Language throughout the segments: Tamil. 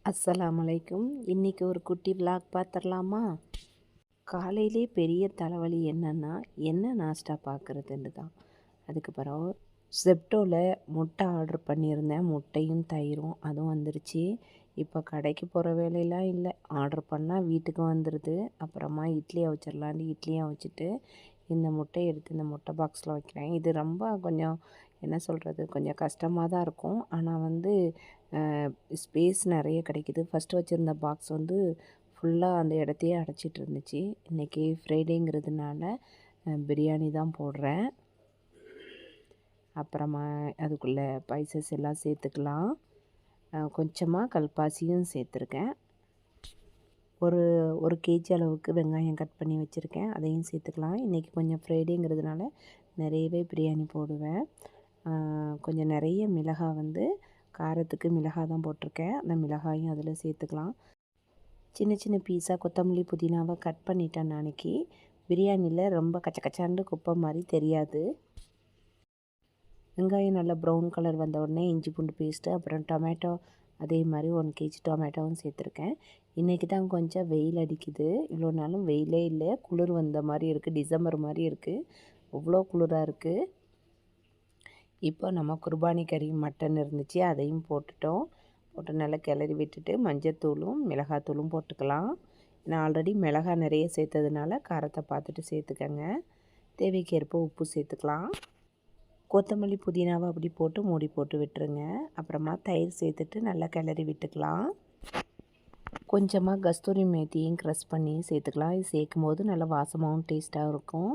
அஸ்ஸலாமு அலைக்கும். இன்றைக்கி ஒரு குட்டி விலாக் பார்த்துடலாமா? காலையிலே பெரிய தலைவலி என்னென்னா, என்ன நாஸ்டா பார்க்குறதுன்னு தான். அதுக்கு பிறகு செப்டோவில் முட்டை ஆர்டர் பண்ணியிருந்தேன். முட்டையும் தயிரும் அதுவும் வந்துருச்சு. இப்போ கடைக்கு போகிற வேலையெல்லாம் இல்லை. ஆர்டர் பண்ணால் வீட்டுக்கு வந்துடுது. அப்புறமா இட்லி அவிச்சிடலான்னு இட்லியும் அவிச்சிட்டு இந்த முட்டையை எடுத்து இந்த முட்டை பாக்ஸில் வைக்கிறேன். இது ரொம்ப கொஞ்சம் என்ன சொல்கிறது, கொஞ்சம் கஷ்டமாக தான் இருக்கும். ஆனால் வந்து ஸ்பேஸ் நிறைய கிடைக்கிது. ஃபஸ்ட்டு வச்சுருந்த பாக்ஸ் வந்து ஃபுல்லாக அந்த இடத்தையே அடைச்சிட்டு இருந்துச்சு. இன்றைக்கி ஃப்ரைடேங்கிறதுனால பிரியாணி தான் போடுறேன். அப்புறமா அதுக்குள்ளே ஸ்பைசஸ் எல்லாம் சேர்த்துக்கலாம். கொஞ்சமாக கல்பாசியும் சேர்த்துருக்கேன். ஒரு கேஜி அளவுக்கு வெங்காயம் கட் பண்ணி வச்சுருக்கேன், அதையும் சேர்த்துக்கலாம். இன்றைக்கி கொஞ்சம் ஃப்ரைடேங்கிறதுனால நிறையவே பிரியாணி போடுவேன். கொஞ்சம் நிறைய மிளகாய் வந்து காரத்துக்கு மிளகாய் தான் போட்டிருக்கேன். அந்த மிளகாயும் அதில் சேர்த்துக்கலாம். சின்ன சின்ன பீஸாக கொத்தமல்லி புதினாவை கட் பண்ணிட்டேன். அன்றைக்கி பிரியாணியில் ரொம்ப கச்சக்கச்சாண்டு குப்பை மாதிரி தெரியாது. வெங்காயம் நல்லா ப்ரௌன் கலர் வந்த உடனே இஞ்சி பூண்டு பேஸ்ட்டு, அப்புறம் டொமேட்டோ அதே மாதிரி 1 கேஜி டொமேட்டோவும் சேர்த்துருக்கேன். இன்றைக்கி தான் கொஞ்சம் வெயில் அடிக்குது. இவ்வளோ நாளும் வெயிலே இல்லை, குளிர் வந்த மாதிரி இருக்குது. டிசம்பர் மாதிரி இருக்குது, அவ்வளோ குளிராக இருக்குது. இப்போ நம்ம குர்பானி கறி மட்டன் இருந்துச்சு, அதையும் போட்டுட்டோம். போட்டு நல்லா கிளறி விட்டுட்டு மஞ்சத்தூளும் மிளகாத்தூளும் போட்டுக்கலாம். நான் ஆல்ரெடி மிளகாய் நிறைய சேர்த்ததுனால காரத்தை பார்த்துட்டு சேர்த்துக்கங்க. தேவைக்கேற்ப உப்பு சேர்த்துக்கலாம். கொத்தமல்லி புதினாவை அப்படி போட்டு மூடி போட்டு விட்டுருங்க. அப்புறமா தயிர் சேர்த்துட்டு நல்லா கிளறி விட்டுக்கலாம். கொஞ்சமாக கஸ்தூரி மேத்தியும் க்ரஷ் பண்ணி சேர்த்துக்கலாம். இது சேர்க்கும் போது நல்லா வாசமாகவும் டேஸ்ட்டாகவும் இருக்கும்.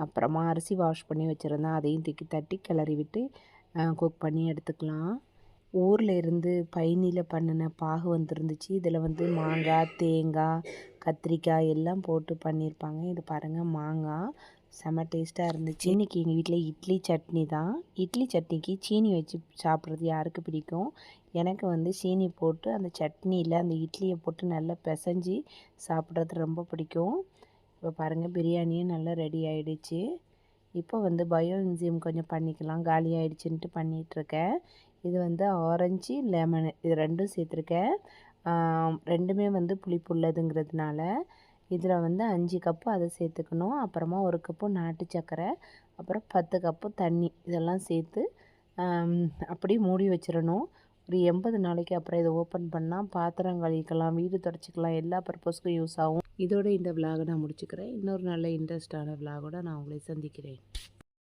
அப்புறமா அரிசி வாஷ் பண்ணி வச்சுருந்தேன், அதையும் தட்டி கிளறி விட்டு குக் பண்ணி எடுத்துக்கலாம். ஊரில் இருந்து பயணியில் பண்ணின பாகு வந்துருந்துச்சு. இதில் வந்து மாங்காய், தேங்காய், கத்திரிக்காய் எல்லாம் போட்டு பண்ணியிருப்பாங்க. இது பாருங்கள், மாங்காய் செம்ம டேஸ்ட்டாக இருந்துச்சு. இன்றைக்கி எங்கள் வீட்டில் இட்லி சட்னி தான். இட்லி சட்னிக்கு சீனி வச்சு சாப்பிட்றது யாருக்கு பிடிக்கும்? எனக்கு வந்து சீனி போட்டு அந்த சட்னியில் அந்த இட்லியை போட்டு நல்லா பிசைஞ்சி சாப்பிட்றது ரொம்ப பிடிக்கும். இப்போ பாருங்கள், பிரியாணியும் நல்லா ரெடி ஆகிடுச்சு. இப்போ வந்து பயோ என்சைம் கொஞ்சம் பண்ணிக்கலாம், காலி ஆகிடுச்சின்ட்டு பண்ணிகிட்ருக்கேன். இது வந்து ஆரஞ்சு லெமனு இது ரெண்டும் சேர்த்துருக்கேன். ரெண்டுமே வந்து புளிப்பு உள்ளதுங்கிறதுனால இதில் வந்து 5 கப்பு அதை சேர்த்துக்கணும். அப்புறமா 1 கப்பு நாட்டு சர்க்கரை, அப்புறம் 10 கப்பு தண்ணி, இதெல்லாம் சேர்த்து அப்படியே மூடி வச்சிடணும். ஒரு 80 நாளைக்கு அப்புறம் இதை ஓப்பன் பண்ணால் பாத்திரம் கழுவிக்கலாம், வீடு துடைச்சிக்கலாம், எல்லா பர்பஸ்க்கும் யூஸ் ஆகும். இதோட இந்த விலாகை நான் முடிச்சுக்கிறேன். இன்னொரு நல்ல இன்ட்ரெஸ்டான விலாகோட நான் உங்களை சந்திக்கிறேன்.